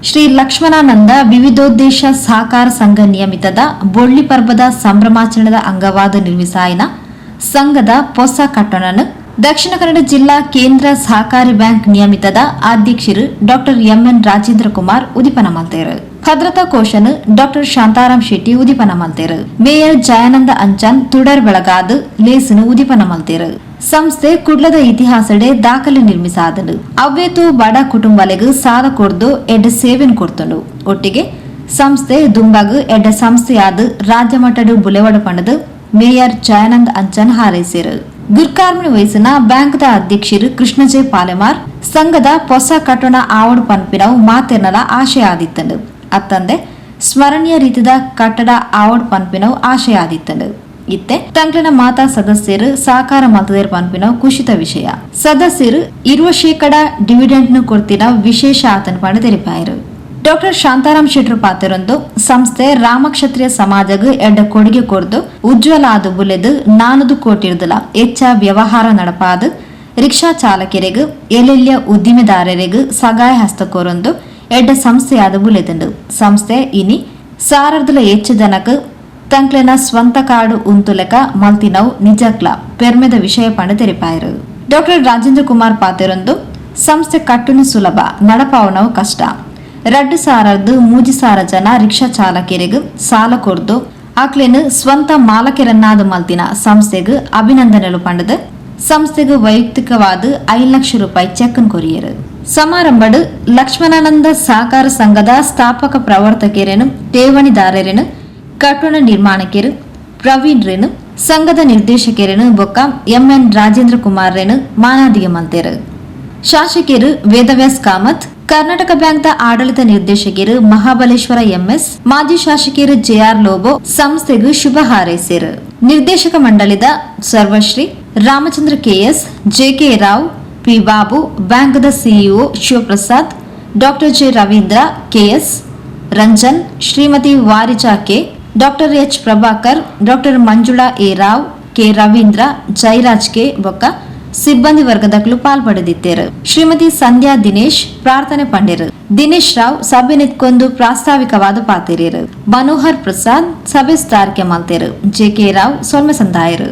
ಶ್ರೀ ಲಕ್ಷ್ಮಣಾನಂದ ವಿವಿಧೋದ್ದೇಶ ಸಹಕಾರ ಸಂಘ ನಿಯಮಿತದ ಬೊಳ್ಳಿ ಪರ್ಬದ ಸಂಭ್ರಮಾಚರಣೆದ ಅಂಗವಾದ ನಿರ್ಮಿಸಾಯಿನ ಸಂಘದ ಹೊಸ ಕಟ್ಟಡವನ್ನು ದಕ್ಷಿಣ ಕನ್ನಡ ಜಿಲ್ಲಾ ಕೇಂದ್ರ ಸಹಕಾರಿ ಬ್ಯಾಂಕ್ ನಿಯಮಿತದ ಅಧ್ಯಕ್ಷರು ಡಾಕ್ಟರ್ ಎಂಎನ್ ರಾಜೇಂದ್ರ ಕುಮಾರ್ ಉದಿಪನ ಮಲ್ತೇರು. ಭದ್ರತಾ ಕೋಶನು ಡಾಕ್ಟರ್ ಶಾಂತಾರಾಮ್ ಶೆಟ್ಟಿ ಉದಿಪನ ಮಲ್ತೇರು. ಮೇಯರ್ ಜಯಾನಂದ ಅಂಚಾನ್ ತುಡರ್ ಬೆಳಗಾದ ಲೇಸನು ಉದಿಪನ ಮಲ್ತೇರು. ಸಂಸ್ಥೆ ಕುಡ್ಲದ ಇತಿಹಾಸಡೆ ದಾಖಲೆ ನಿರ್ಮಿಸಾದನು. ಅವ್ವೇತು ಬಡ ಕುಟುಂಬಲೆಗೂ ಸಾಲ ಕೊಡ್ದು ಎಡ್ಡ ಸೇವೆನ್ ಕೊಡ್ತನು. ಒಟ್ಟಿಗೆ ಸಂಸ್ಥೆ ದುಂಬಾಗ ಎಡ್ಡ ಸಂಸ್ಥೆಯಾದ ರಾಜ್ಯ ಮಟ್ಟದ ಬುಲೆವಡ ಪಣದು ಮೇಯರ್ ಜಯಾನಂದ್ ಅಂಚನ್ ಹಾರೈಸಿರು. ಗುರ್ಕಾರ್ಮಿನ ವಯಸ್ಸಿನ ಬ್ಯಾಂಕ್ದ ಅಧ್ಯಕ್ಷರು ಕೃಷ್ಣಜೆ ಪಾಲೆಮಾರ್ ಸಂಘದ ಹೊಸ ಕಟ್ಟಡ ಆವಡು ಪನ್ಪಿನವು ಮಾತೆರ್ನಲ ಆಶಯ ಆದಿತ್ತನು. ಅತ್ತಂದೆ ಸ್ಮರಣೀಯ ರೀತಿಯ ಕಟ್ಟಡ ಆವಡು ಪನ್ಪಿನವು ಆಶಯ ಆದಿತ್ತನು. ಇತ್ತೆ ತಂಗ್ಲನ ಮಾತಾ ಸದಸ್ಯರು ಸಹಕಾರ ಮತದೇರ್ ಪನ್ಪಿನವು ಖುಷಿತ ವಿಷಯ. ಸದಸ್ಯರು 20% ಡಿವಿಡೆಂಡ್ ಕೊಡ್ತಿನ ವಿಶೇಷ ಆತನ ಪಣ ತೆರಿಪಾಯರು. ಡಾಕ್ಟರ್ ಶಾಂತಾರಾಮ್ ಶೆಟ್ರು ಪಾತ್ರರೊಂದು ಸಂಸ್ಥೆ ರಾಮಕ್ಷತ್ರಿಯ ಸಮಾಜಗ ಎಡ್ಡ ಕೊಡುಗೆ ಕೊಡ್ದು ಉಜ್ವಲ ಆದು ಬುಲೆದು 400 ಕೋಟಿ ಹೆಚ್ಚ ವ್ಯವಹಾರ ನಡಪಾದ ರಿಕ್ಷಾ ಚಾಲಕರಿಗೂ ಎಲ್ಲೆಲ್ಲಿಯ ಉದ್ದಿಮೆದಾರರಿಗೂ ಸಗಾಯ ಹಸ್ತಕೋರೊಂದು ಎಡ್ಡ ಸಂಸ್ಥೆಯಾದ ಬುಲೆದಂಡು. ಸಂಸ್ಥೆ ಇನಿ 1000 ಹೆಚ್ಚು ಜನಕ್ಕೆ ತಂಕ್ಲೆನ ಸ್ವಂತ ಕಾಡು ಉಂತುಲೆಕ ಮಲ್ತಿನವು ನಿಜಕ್ಲ ಪೆರ್ಮೆದ ವಿಷಯ ಪಣ ತೆರಿಪಾಯರು. ಡಾಕ್ಟರ್ ರಾಜೇಂದ್ರ ಕುಮಾರ್ ಪಾತ್ರರೊಂದು ಸಂಸ್ಥೆ ಕಟ್ಟುನು ಸುಲಭ ನಡಪಾವನವು ಕಷ್ಟ. 2,300 ಜನ ರಿಕ್ಷಾ ಚಾಲಕರಿಗೂ ಸಾಲ ಕೊಡ್ದು ಆಕ್ಲೇನು ಸ್ವಂತ ಮಾಲಕರನ್ನಾದ ಮಲ್ತಿನ ಸಂಸ್ಥೆಗೂ ಅಭಿನಂದನೆಲು ಪಂಡದು. ಸಂಸ್ಥೆಗೂ ವೈಯಕ್ತಿಕವಾದ 5 ಲಕ್ಷ ರೂಪಾಯಿ ಚೆಕ್ ಕೊರಿಯರು. ಸಮಾರಂಭಡು ಲಕ್ಷ್ಮಣಾನಂದ ಸಹಕಾರ ಸಂಘದ ಸ್ಥಾಪಕ ಪ್ರವರ್ತಕರೇನು ಠೇವಣಿದಾರರೇನು ಕಟ್ಟಡ ನಿರ್ಮಾಣಕರು ಪ್ರವೀಣ್ ಸಂಘದ ನಿರ್ದೇಶಕರೇನು ಬೊಕ್ಕ ಎಂಎನ್ ರಾಜೇಂದ್ರ ಕುಮಾರ್ ರೇನು ಮಾನಾದಿಗೆ ಮಲ್ತೇರು. ಶಾಸಕರು ವೇದವ್ಯಾಸ್ ಕಾಮತ್, ಕರ್ನಾಟಕ ಬ್ಯಾಂಕ್ದ ಆಡಳಿತ ನಿರ್ದೇಶಕರು ಮಹಾಬಲೇಶ್ವರ ಎಂಎಸ್, ಮಾಜಿ ಶಾಸಕರು ಜೆಆರ್ ಲೋಬೋ ಸಂಸ್ಥೆಗೂ ಶುಭ ಹಾರೈಸಿರು. ನಿರ್ದೇಶಕ ಮಂಡಳಿದ ಸರ್ವಶ್ರೀ Ramachandra KS, JK Rao, P Babu, ಬ್ಯಾಂಕ್ದ CEO Shivaprasad, doctor J Ravindra KS, Ranjan, Shrimati Varija K, doctor H Prabhakar, doctor Manjula A Rao, K Ravindra, Jairaj K ಬೊಕ್ಕ ಸಿಬ್ಬಂದಿ ವರ್ಗದಕ್ಕೂ ಪಾಲ್ಪಡೆದಿದ್ದೇರು. ಶ್ರೀಮತಿ ಸಂಧ್ಯಾ ದಿನೇಶ್ ಪ್ರಾರ್ಥನೆ ಪಂಡಿರು. ದಿನೇಶ್ ರಾವ್ ಸಭೆ ನಿತ್ಕೊಂಡು ಪ್ರಾಸ್ತಾವಿಕವಾದ ಪಾತಿರಿಯರು. ಮನೋಹರ್ ಪ್ರಸಾದ್ ಸಭೆ ಸ್ಥಾರಕೆ ಮಲ್ತೇರು. ಜೆಕೆ ರಾವ್ ಸೊಲ್ಮೆ ಸಂದಾಯರು.